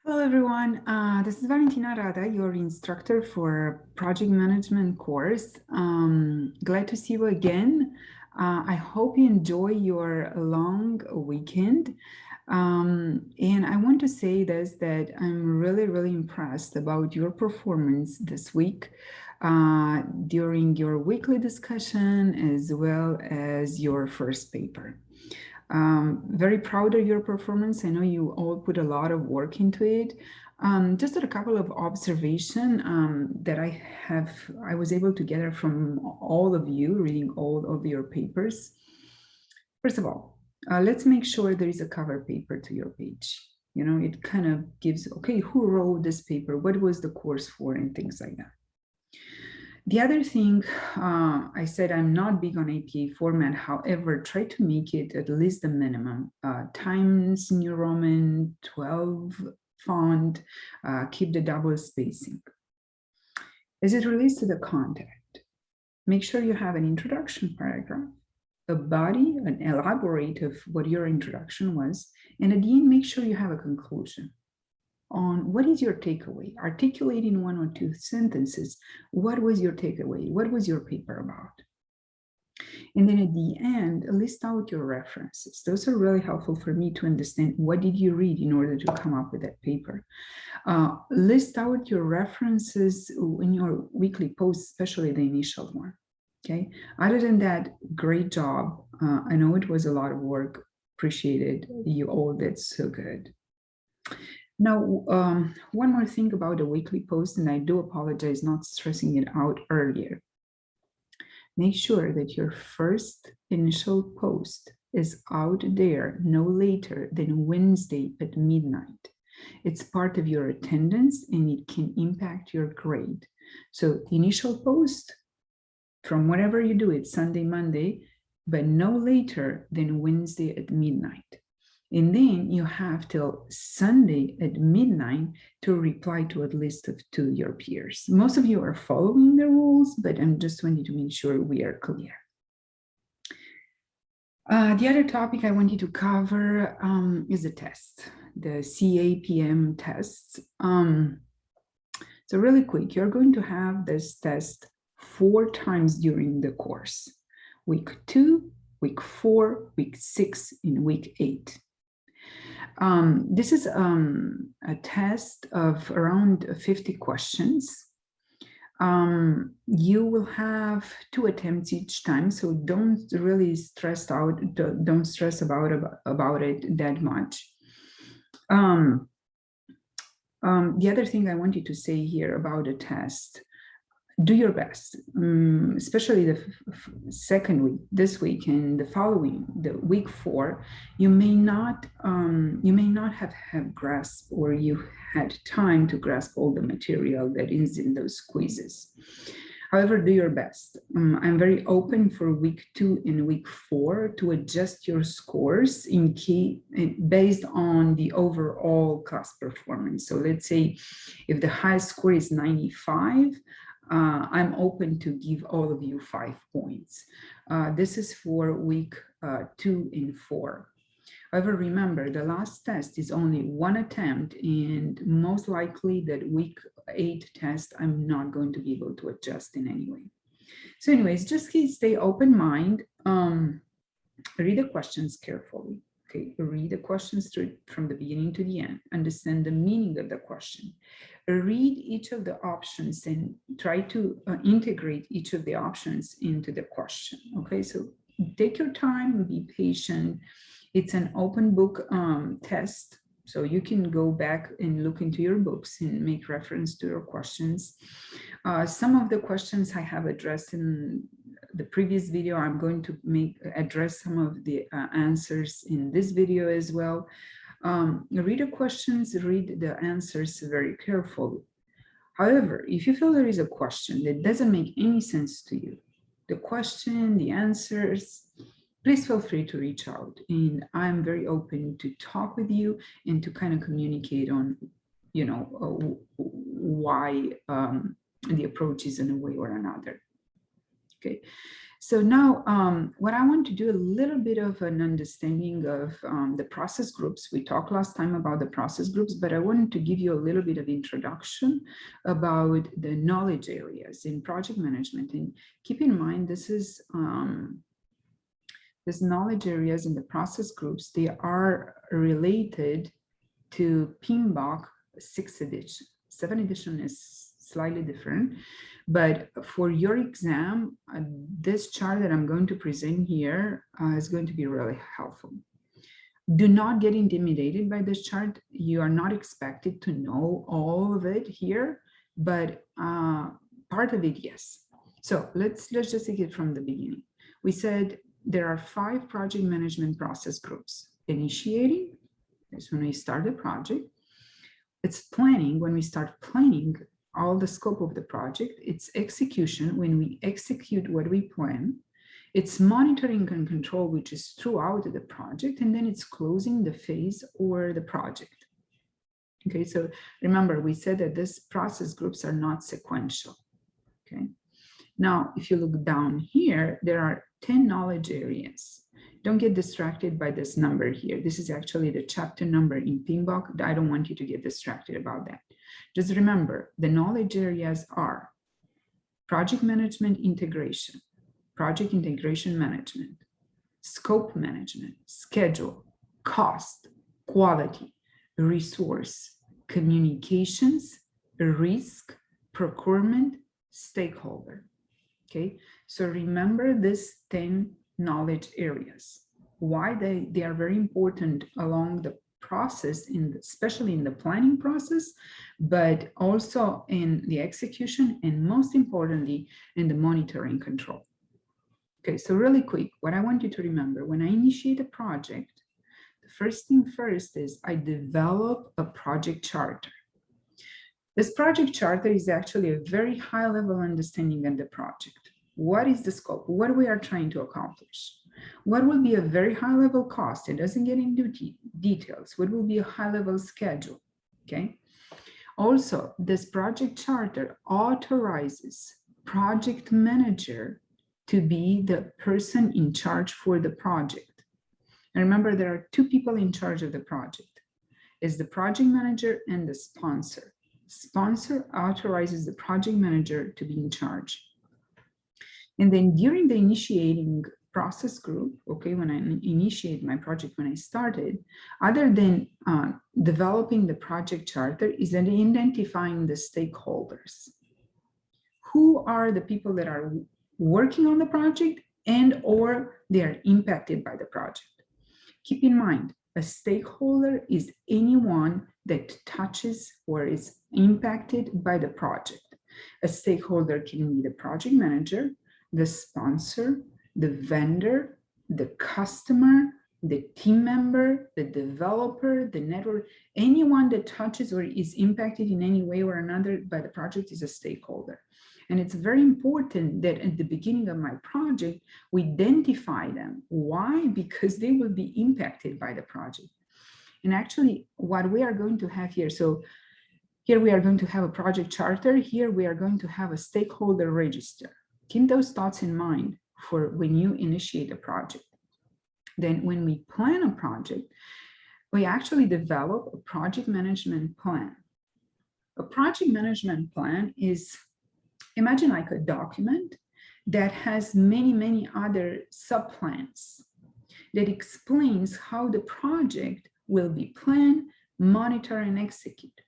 Hello, everyone. This is Valentina Rada, your instructor for project management course. Glad to see you again. I hope you enjoy your long weekend. And I want to say this, that I'm really impressed about your performance this week during your weekly discussion as well as your first paper. Very proud of your performance. I know you all put a lot of work into it. Just a couple of observations that I was able to gather from all of you reading all of your papers. First of all, let's make sure there is a cover paper to your page. You know, it kind of gives, okay, who wrote this paper? What was the course for? And things like that. The other thing, I said I'm not big on APA format, however, try to make it at least the minimum. Times New Roman, 12 font, keep the double spacing. As it relates to the content, make sure you have an introduction paragraph, a body, an elaborate of what your introduction was, and at the end, make sure you have a conclusion on what is your takeaway. Articulate in 1 or 2 sentences, what was your takeaway? What was your paper about? And then at the end, list out your references. Those are really helpful for me to understand what did you read in order to come up with that paper. List out your references in your weekly post, especially the initial one. Okay. Other than that, great job. I know it was a lot of work. Appreciated. You all did so good. Now, one more thing about the weekly post, and I do apologize not stressing it out earlier. Make sure that your first initial post is out there no later than Wednesday at midnight. It's part of your attendance and it can impact your grade. So initial post from whenever you do it, Sunday, Monday, but no later than Wednesday at midnight. And then you have till Sunday at midnight to reply to at least to your peers. Most of you are following the rules, but I'm just wanting to make sure we are clear. The other topic I want you to cover is the test, the CAPM tests. So really quick, you're going to have this test 4 times during the course. Week 2, week 4, week 6, and week 8. This is a test of around 50 questions. You will have 2 attempts each time, so don't really stress out, don't stress about it that much. The other thing I wanted to say here about the test, do your best, especially the second week, this week and the following, the week 4, you may not have grasped, or you had time to grasp all the material that is in those quizzes. However, do your best. I'm very open for week 2 and week 4 to adjust your scores based on the overall class performance. So let's say if the highest score is 95, I'm open to give all of you 5 points. This is for week 2 and 4. However, remember, the last test is only 1 attempt, and most likely that week 8 test, I'm not going to be able to adjust in any way. So anyways, just stay open mind, read the questions carefully. Okay, read the questions from the beginning to the end, understand the meaning of the question. Read each of the options and try to integrate each of the options into the question. Okay, so take your time and be patient. It's an open book test, so you can go back and look into your books and make reference to your questions. Some of the questions I have addressed in the previous video. I'm going to address some of the answers in this video as well. Read the questions, read the answers very carefully. However, if you feel there is a question that doesn't make any sense to you, the question, the answers, please feel free to reach out. And I'm very open to talk with you and to kind of communicate on, you know, why the approach is in a way or another. Okay. So now what I want to do a little bit of an understanding of the process groups. We talked last time about the process groups, but I wanted to give you a little bit of introduction about the knowledge areas in project management. And keep in mind, this is these knowledge areas in the process groups, they are related to PMBOK 6th edition. 7th edition is slightly different, but for your exam, this chart that I'm going to present here is going to be really helpful. Do not get intimidated by this chart. You are not expected to know all of it here, but part of it, yes. So let's just take it from the beginning. We said there are 5 project management process groups. Initiating, that's when we start the project. It's planning, when we start planning all the scope of the project. It's execution, when we execute what we plan. It's monitoring and control, which is throughout the project. And then it's closing the phase or the project. Okay, so remember, we said that these process groups are not sequential. Okay, now if you look down here, there are 10 knowledge areas. Don't get distracted by this number here. This is actually the chapter number in PMBOK. I don't want you to get distracted about that. Just remember, the knowledge areas are project management integration, project integration management, scope management, schedule, cost, quality, resource, communications, risk, procurement, stakeholder. Okay, so remember these 10 knowledge areas. Why they are very important along the process, especially in the planning process, but also in the execution, and most importantly, in the monitoring control. Okay, so really quick, what I want you to remember, when I initiate a project, the first thing first is I develop a project charter. This project charter is actually a very high level understanding of the project. What is the scope? What we are trying to accomplish? What will be a very high level cost? It doesn't get into details. What will be a high level schedule? Okay. Also, this project charter authorizes project manager to be the person in charge for the project. And remember, there are 2 people in charge of the project. It's the project manager and the sponsor. Sponsor authorizes the project manager to be in charge. And then during the initiating process group, okay, when I initiate my project, when I started, other than developing the project charter, is then identifying the stakeholders. Who are the people that are working on the project and or they are impacted by the project? Keep in mind, a stakeholder is anyone that touches or is impacted by the project. A stakeholder can be the project manager, the sponsor, the vendor, the customer, the team member, the developer, the network, anyone that touches or is impacted in any way or another by the project is a stakeholder. And it's very important that at the beginning of my project, we identify them. Why? Because they will be impacted by the project. And actually, what we are going to have here, so here we are going to have a project charter. Here we are going to have a stakeholder register. Keep those thoughts in mind for when you initiate a project. Then when we plan a project, we actually develop a project management plan. A project management plan is, imagine like a document that has many, many other subplans that explains how the project will be planned, monitored, and executed.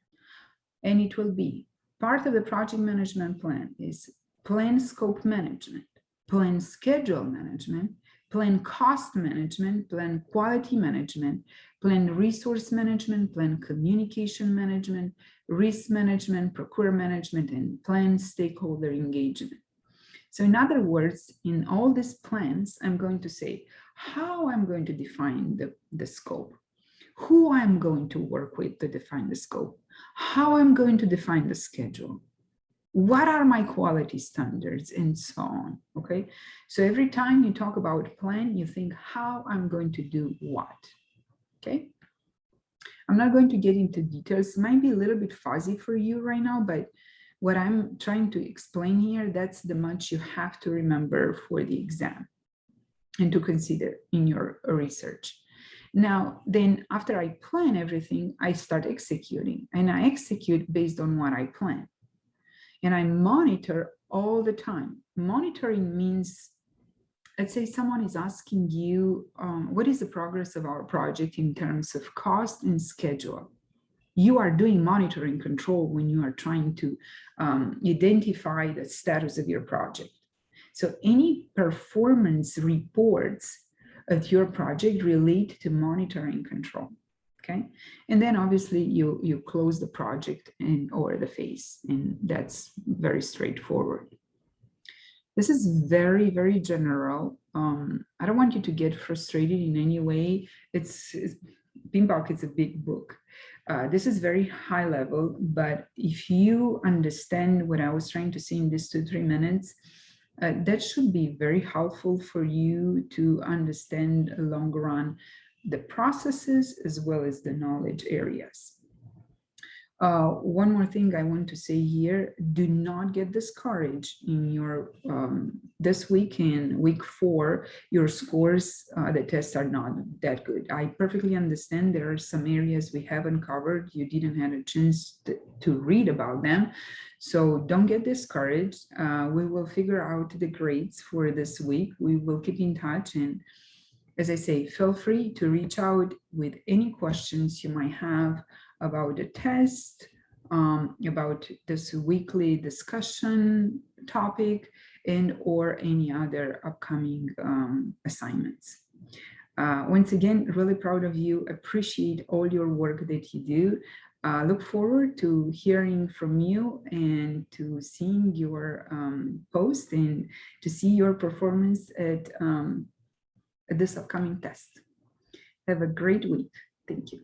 And it will be part of the project management plan is plan scope management, plan schedule management, plan cost management, plan quality management, plan resource management, plan communication management, risk management, procure management, and plan stakeholder engagement. So in other words, in all these plans, I'm going to say how I'm going to define the scope, who I'm going to work with to define the scope, how I'm going to define the schedule, what are my quality standards, and so on, okay? So every time you talk about plan, you think how I'm going to do what, okay? I'm not going to get into details. It might be a little bit fuzzy for you right now, but what I'm trying to explain here, that's the much you have to remember for the exam and to consider in your research. Now, then after I plan everything, I start executing, and I execute based on what I plan. And I monitor all the time. Monitoring means, let's say someone is asking you, what is the progress of our project in terms of cost and schedule? You are doing monitoring control when you are trying to identify the status of your project. So any performance reports of your project relate to monitoring control, okay? And then obviously you close the project or the phase, and that's very straightforward. This is very, very general. I don't want you to get frustrated in any way. It's PMBOK is a big book. This is very high level, but if you understand what I was trying to say in these 2-3 minutes, that should be very helpful for you to understand long run the processes as well as the knowledge areas. One more thing I want to say here, do not get discouraged in your, this week and week 4, your scores, the tests are not that good. I perfectly understand there are some areas we haven't covered. You didn't have a chance to read about them. So don't get discouraged. We will figure out the grades for this week. We will keep in touch, and as I say, feel free to reach out with any questions you might have about the test, about this weekly discussion topic, and or any other upcoming assignments. Once again, really proud of you, appreciate all your work that you do. Look forward to hearing from you and to seeing your post and to see your performance at this upcoming test. Have a great week. Thank you.